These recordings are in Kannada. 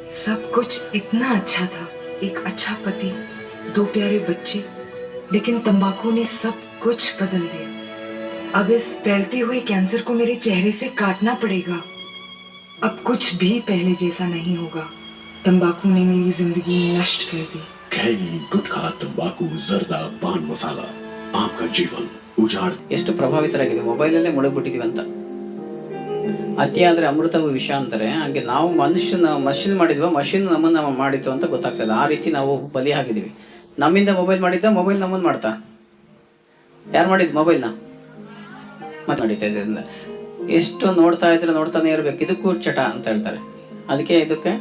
सब कुछ इतना अच्छा था, एक अच्छा पति, 2 प्यारे बच्चे, लेकिन तंबाकू ने सब कुछ बदल दिया। अब इस फैलते हुए कैंसर को मेरे चेहरे से काटना पड़ेगा। अब कुछ भी पहले जैसा नहीं होगा। तंबाकू ने मेरी जिंदगी नष्ट कर दी। खैनी, गुटखा, तंबाकू, जर्दा, पान मसाला आपका जीवन उजाड़ ಎಷ್ಟು ಪ್ರಭಾವಿತರಾಗಿದೆ ಮೊಬೈಲಲ್ಲೇ ಮುಳುಗ್ಬಿಟ್ಟಿದೀವಿ ಅಂತ. ಅತಿ ಆದರೆ ಅಮೃತವು ವಿಷ ಅಂತಾರೆ. ಹಾಗೆ ನಾವು ಮಷಿನ್ ಮಾಡಿದ್ವ, ಮಷಿನ್ ನಮ್ಮನ್ನ ಮಾಡಿತ್ತು ಅಂತ ಗೊತ್ತಾಗ್ತದೆ. ಆ ರೀತಿ ನಾವು ಬಲಿ ಆಗಿದ್ದೀವಿ. ನಮ್ಮಿಂದ ಮೊಬೈಲ್ ಮಾಡಿದ್ದ, ಮೊಬೈಲ್ ನಮ್ಮನ್ನು ಮಾಡ್ತಾ. ಯಾರು ಮಾಡಿದ್ ಮೊಬೈಲ್ನ ಮತ್ತೆ ನಡೀತಾ ಇದೆ. ಎಷ್ಟು ನೋಡ್ತಾ ಇದ್ರೆ ನೋಡ್ತಾನೆ ಇರ್ಬೇಕು. ಇದಕ್ಕೂ ಚಟ ಅಂತ ಹೇಳ್ತಾರೆ. ಅದಕ್ಕೆ ಇದಕ್ಕೆ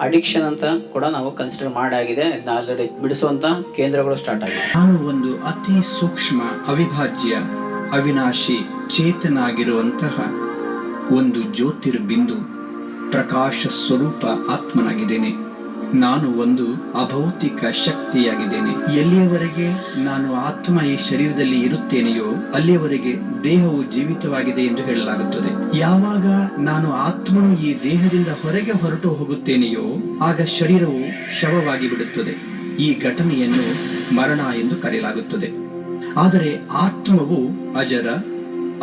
ಅಡಿಕ್ಷನ್ ಅಂತ ಕೂಡ ನಾವು ಕನ್ಸಿಡರ್ ಮಾಡಾಗಿದೆ. ಇದನ್ನ ಆಲ್ರೆಡಿ ಬಿಡಿಸುವಂತ ಕೇಂದ್ರಗಳು ಸ್ಟಾರ್ಟ್ ಆಗಿದೆ. ನಾನು ಒಂದು ಅತಿ ಸೂಕ್ಷ್ಮ, ಅವಿಭಾಜ್ಯ, ಅವಿನಾಶಿ, ಚೇತನಾಗಿರುವಂತಹ ಒಂದು ಜ್ಯೋತಿರ್ಬಿಂದು, ಪ್ರಕಾಶ ಸ್ವರೂಪ ಆತ್ಮನಾಗಿದ್ದೇನೆ. ನಾನು ಒಂದು ಅಭೌತಿಕ ಶಕ್ತಿಯಾಗಿದ್ದೇನೆ. ಎಲ್ಲಿಯವರೆಗೆ ನಾನು ಆತ್ಮ ಈ ಶರೀರದಲ್ಲಿ ಇರುತ್ತೇನೆಯೋ ಅಲ್ಲಿಯವರೆಗೆ ದೇಹವು ಜೀವಿತವಾಗಿದೆ ಎಂದು ಹೇಳಲಾಗುತ್ತದೆ. ಯಾವಾಗ ನಾನು ಆತ್ಮನು ಈ ದೇಹದಿಂದ ಹೊರಗೆ ಹೊರಟು ಹೋಗುತ್ತೇನೆಯೋ ಆಗ ಶರೀರವು ಶವವಾಗಿ ಬಿಡುತ್ತದೆ. ಈ ಘಟನೆಯನ್ನು ಮರಣ ಎಂದು ಕರೆಯಲಾಗುತ್ತದೆ. ಆದರೆ ಆತ್ಮವು ಅಜರ,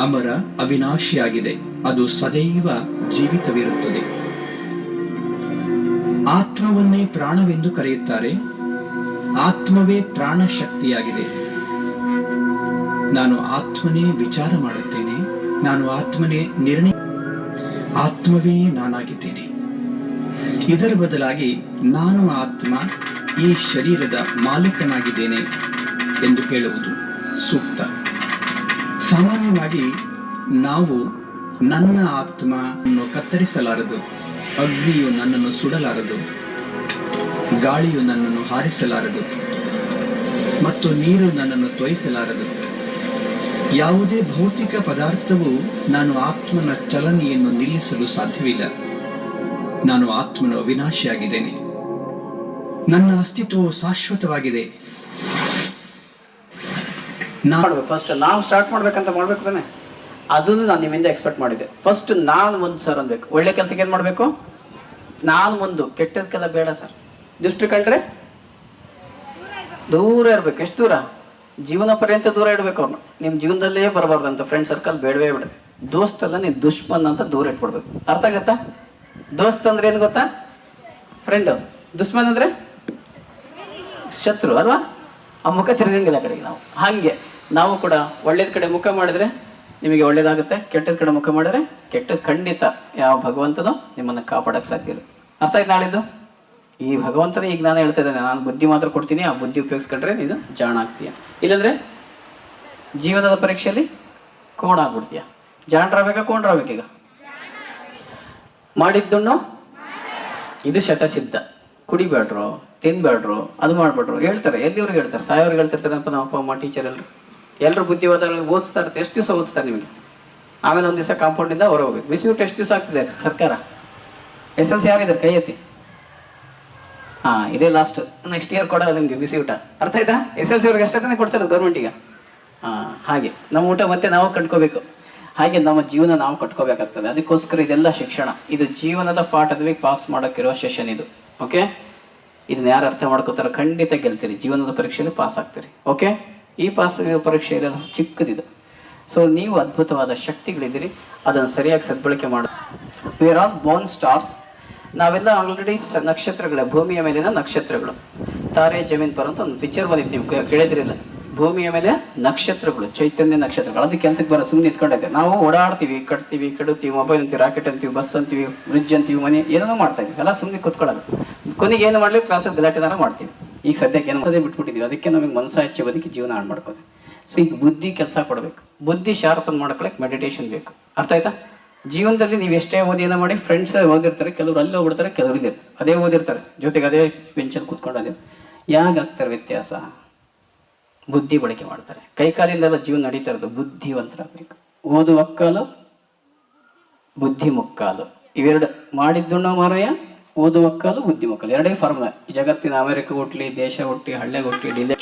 ಅಮರ, ಅವಿನಾಶಿಯಾಗಿದೆ. ಅದು ಸದೈವ ಜೀವಿತವಿರುತ್ತದೆ. ಆತ್ಮವನ್ನೇ ಪ್ರಾಣವೆಂದು ಕರೆಯುತ್ತಾರೆ. ಆತ್ಮವೇ ಪ್ರಾಣ ಶಕ್ತಿಯಾಗಿದೆ. ನಾನು ಆತ್ಮನೇ ವಿಚಾರ ಮಾಡುತ್ತೇನೆ. ನಾನು ಆತ್ಮನೇ ನಿರ್ಣಯ. ಆತ್ಮವೇ ನಾನಾಗಿದ್ದೇನೆ. ಇದರ ಬದಲಾಗಿ ನಾನು ಆತ್ಮ ಈ ಶರೀರದ ಮಾಲೀಕನಾಗಿದ್ದೇನೆ ಎಂದು ಹೇಳುವುದು ಸೂಕ್ತ. ಸಾಮಾನ್ಯವಾಗಿ ನಾವು ನನ್ನ ಆತ್ಮವನ್ನು ಕತ್ತರಿಸಲಾರದು, ಅಗ್ನಿಯು ನನ್ನನ್ನು ಸುಡಲಾರದು, ಗಾಳಿಯು ನನ್ನನ್ನು ಹಾರಿಸಲಾರದು ಮತ್ತು ನೀರು ನನ್ನನ್ನು ತೊಯಿಸಲಾರದು. ಯಾವುದೇ ಭೌತಿಕ ಪದಾರ್ಥವು ನಾನು ಆತ್ಮನ ಚಲನೆಯನ್ನು ನಿಲ್ಲಿಸಲು ಸಾಧ್ಯವಿಲ್ಲ. ನಾನು ಆತ್ಮನ ಅವಿನಾಶಿಯಾಗಿದ್ದೇನೆ. ನನ್ನ ಅಸ್ತಿತ್ವವು ಶಾಶ್ವತವಾಗಿದೆ. ಫಸ್ಟ್ ನಾವು ಸ್ಟಾರ್ಟ್ ಮಾಡ್ಬೇಕಂತ ಮಾಡ್ಬೇಕು ತಾನೆ. ಅದನ್ನು ನಾನು ನಿಮ್ಮಿಂದ ಎಕ್ಸ್ಪೆಕ್ಟ್ ಮಾಡಿದ್ದೆ. ಫಸ್ಟ್ ನಾನು ಮುಂದೆ ಸರ್ ಅನ್ಬೇಕು. ಒಳ್ಳೆ ಕೆಲಸಕ್ಕೆ ಏನು ಮಾಡಬೇಕು? ನಾನು ಮುಂದೆ, ಕೆಟ್ಟದಕ್ಕೆಲ್ಲ ಬೇಡ ಸರ್. ದುಷ್ಟ ಕಂಡ್ರೆ ದೂರ ಇರ್ಬೇಕು. ಎಷ್ಟು ದೂರ? ಜೀವನ ಪರ್ಯಂತ ದೂರ ಇಡಬೇಕು ಅವ್ರನ್ನ. ನಿಮ್ಮ ಜೀವನದಲ್ಲೇ ಬರಬಾರ್ದಂತ ಫ್ರೆಂಡ್ ಸರ್ಕಲ್ ಬೇಡವೇ ಬೇಡ. ದೋಸ್ತಲ್ಲ ನೀನು ದುಶ್ಮನ್ ಅಂತ ದೂರ ಇಟ್ಬಿಡ್ಬೇಕು. ಅರ್ಥ ಆಗತ್ತಾ? ದೋಸ್ತ್ ಅಂದ್ರೆ ಏನು ಗೊತ್ತಾ? ಫ್ರೆಂಡು. ದುಶ್ಮನ್ ಅಂದ್ರೆ ಶತ್ರು ಅಲ್ವಾ? ಆ ಮುಖ ತಿರುಗಂಗಿಲ್ಲ ಕಡೆಗೆ ನಾವು. ಹಾಗೆ ನಾವು ಕೂಡ ಒಳ್ಳೇದ ಕಡೆ ಮುಖ ಮಾಡಿದ್ರೆ ನಿಮಗೆ ಒಳ್ಳೇದಾಗುತ್ತೆ, ಕೆಟ್ಟದ ಕಡೆ ಮುಖ ಮಾಡಿದ್ರೆ ಕೆಟ್ಟದ್ದು ಖಂಡಿತ ಯಾವ ಭಗವಂತನೂ ನಿಮ್ಮನ್ನು ಕಾಪಾಡಕ್ಕೆ ಸಾಧ್ಯ ಇಲ್ಲ. ಅರ್ಥ ಆಯ್ತು ನಾಳಿದ್ದು? ಈ ಭಗವಂತನೇ ಈಗ ನಾನು ಹೇಳ್ತಾ ಇದ್ದೇನೆ, ನಾನು ಬುದ್ಧಿ ಮಾತ್ರ ಕೊಡ್ತೀನಿ, ಆ ಬುದ್ಧಿ ಉಪಯೋಗಿಸ್ಕೊಂಡ್ರೆ ನೀನು ಜಾಣ ಆಗ್ತೀಯ. ಇಲ್ಲಾಂದರೆ ಜೀವನದ ಪರೀಕ್ಷೆಯಲ್ಲಿ ಕೋಣ ಆಗ್ಬಿಡ್ತೀಯ. ಜಾಣರಾಗಬೇಕಾ ಕೋಣರಾಗಬೇಕೀಗ? ಮಾಡಿದ್ದನ್ನು ಇದು ಶತಸಿದ್ಧ. ಕುಡಿಬೇಡ್ರು, ತಿನ್ಬೇಡ್ರು, ಅದು ಮಾಡ್ಬೇಡ್ರು ಹೇಳ್ತಾರೆ. ಎಲ್ಲಿವ್ರಿಗೆ ಹೇಳ್ತಾರೆ? ಸಾಯೋರಿಗೆ ಹೇಳ್ತಿರ್ತಾರಪ್ಪ ನಮ್ಮ ಅಪ್ಪ ಅಮ್ಮ, ಟೀಚರ್ ಎಲ್ಲರೂ ಬುದ್ಧಿವಾದ ಓದಿಸ್ತಾ ಇರ್ತಾರೆ. ಎಷ್ಟು ದಿವಸ ಓದಿಸ್ತಾರೆ ನಿಮಗೆ? ಆಮೇಲೆ ಒಂದು ದಿವಸ ಕಾಂಪೌಂಡಿಂದ ಹೊರ ಹೋಗ್ಬೇಕು. ಬಿಸಿಯೂಟ ಎಷ್ಟು ದಿವಸ ಆಗ್ತಿದೆ ಸರ್ಕಾರ? SLC ಯಾರಿದ್ದಾರೆ? ಕೈ ಎತ್ತಿ. ಹಾಂ, ಇದೇ ಲಾಸ್ಟ್. ನೆಕ್ಸ್ಟ್ ಇಯರ್ ಕೊಡೋದು ನಿಮಗೆ ಬಿಸಿಯೂಟ. ಅರ್ಥ ಆಯ್ತಾ? SLC ಅವ್ರಿಗೆ ಎಷ್ಟೇ ಕೊಡ್ತಾರೆ ಗೌರ್ಮೆಂಟಿಗೆ. ಹಾಂ, ಹಾಗೆ ನಮ್ಮ ಊಟ ಮತ್ತೆ ನಾವು ಕಟ್ಕೋಬೇಕು. ಹಾಗೆ ನಮ್ಮ ಜೀವನ ನಾವು ಕಟ್ಕೋಬೇಕಾಗ್ತದೆ. ಅದಕ್ಕೋಸ್ಕರ ಇದೆಲ್ಲ ಶಿಕ್ಷಣ. ಇದು ಜೀವನದ ಪಾಠದಲ್ಲಿ ಪಾಸ್ ಮಾಡೋಕ್ಕಿರೋ ಸೆಷನ್ ಇದು. ಓಕೆ, ಇದನ್ನ ಯಾರು ಅರ್ಥ ಮಾಡ್ಕೋತಾರೋ ಖಂಡಿತ ಗೆಲ್ತೀರಿ. ಜೀವನದ ಪರೀಕ್ಷೆಯಲ್ಲಿ ಪಾಸ್ ಆಗ್ತೀರಿ. ಓಕೆ, ಈ ಪರೀಕ್ಷೆಯಲ್ಲಿ ಅದು ಚಿಕ್ಕದಿದೆ. ಸೊ ನೀವು ಅದ್ಭುತವಾದ ಶಕ್ತಿಗಳಿದ್ದೀರಿ. ಅದನ್ನು ಸರಿಯಾಗಿ ಸದ್ಬಳಕೆ ಮಾಡೋದು. We are all born stars. ನಾವೆಲ್ಲ ಆಲ್ರೆಡಿ ನಕ್ಷತ್ರಗಳೇ, ಭೂಮಿಯ ಮೇಲಿನ ನಕ್ಷತ್ರಗಳು. ತಾರೆ ಜಮೀನ್ ಪರ್ ಅಂತ ಒಂದು ಪಿಕ್ಚರ್ ಬಂದಿತ್ತು, ನೀವು ಕೇಳಿದ್ರಿಲ್ಲ? ಭೂಮಿಯ ಮೇಲೆ ನಕ್ಷತ್ರಗಳು, ಚೈತನ್ಯ ನಕ್ಷತ್ರಗಳು. ಅದಕ್ಕೆ ಕೆಲಸಕ್ಕೆ ಬರೋ ಸುಮ್ಮನೆ ನಿಂತ್ಕೊಂಡೈತೆ. ನಾವು ಓಡಾಡ್ತೀವಿ, ಕಟ್ತೀವಿ, ಕೆಡುತ್ತೀವಿ, ಮೊಬೈಲ್ ಅಂತೀವಿ, ರಾಕೆಟ್ ಅಂತೀವಿ, ಬಸ್ ಅಂತೀವಿ, ಬ್ರಿಡ್ಜ್ ಅಂತೀವಿ, ಮನೆ ಏನೇನೋ ಮಾಡ್ತಾ ಇದೀವಿ. ಎಲ್ಲ ಸುಮ್ಮನೆ ಕೂತ್ಕೊಳ್ಳೋದು. ಕೊನೆಗೆ ಏನು ಮಾಡಲಿ? ಕ್ಲಾಸಲ್ಲಿ ಗಲಾಟೆನಾರ ಮಾಡ್ತೀವಿ. ಈಗ ಸದ್ಯಕ್ಕೆ ಏನು ಮಾಡೋದೇ ಬಿಟ್ಬಿಟ್ಟಿದ್ದೀವಿ. ಅದಕ್ಕೆ ನಮಗೆ ಮನಸ್ಸಾಚ್ಚೆ ಬದುಕಿ ಜೀವನ ಹಾಳು ಮಾಡ್ಕೋದು. ಸೊ ಈಗ ಬುದ್ಧಿ ಕೆಲಸ ಕೊಡಬೇಕು. ಬುದ್ಧಿ ಶಾರ್ಪನ್ ಮಾಡ್ಕೊಳಕ್ಕೆ ಮೆಡಿಟೇಷನ್ ಬೇಕು. ಅರ್ಥ ಆಯ್ತಾ? ಜೀವನದಲ್ಲಿ ನೀವು ಎಷ್ಟೇ ಓದಿ ಏನೋ ಮಾಡಿ, ಫ್ರೆಂಡ್ಸ್ ಓದಿರ್ತಾರೆ, ಕೆಲವರು ಅಲ್ಲಿ ಹೋಗ್ಬಿಡ್ತಾರೆ, ಕೆಲವರು ಇಲ್ಲಿರ್ತಾರೆ, ಅದೇ ಓದಿರ್ತಾರೆ, ಜೊತೆಗೆ ಅದೇ ಬೆಂಚಲ್ಲಿ ಕೂತ್ಕೊಂಡು ಅದೇ. ಯಾಕಾಗ್ತಾರೆ ವ್ಯತ್ಯಾಸ? ಬುದ್ಧಿ ಬಳಕೆ ಮಾಡ್ತಾರೆ. ಕೈಕಾಲಿಂದೆಲ್ಲ ಜೀವನ ನಡೀತಾ ಇರೋದು. ಬುದ್ಧಿವಂತರಾಗಬೇಕು. ಓದು ಒಕ್ಕಾಲು, ಬುದ್ಧಿ ಮುಕ್ಕಾಲು. ಇವೆರಡು ಮಾಡಿದ್ದುಣ್ಣೋ ಮಾರಾಯ. ಓದು ಒಕ್ಕಾಲು, ಬುದ್ಧಿ ಮುಕ್ಕಾಲು, ಎರಡೇ ಫಾರ್ಮುಲಾ. ಜಗತ್ತಿನ ಅಮೆರಿಕ ಹುಟ್ಲಿ, ದೇಶ ಹುಟ್ಟಿ, ಹಳ್ಳಿಗೆ ಹುಟ್ಟಿ, ಡಿಲೇ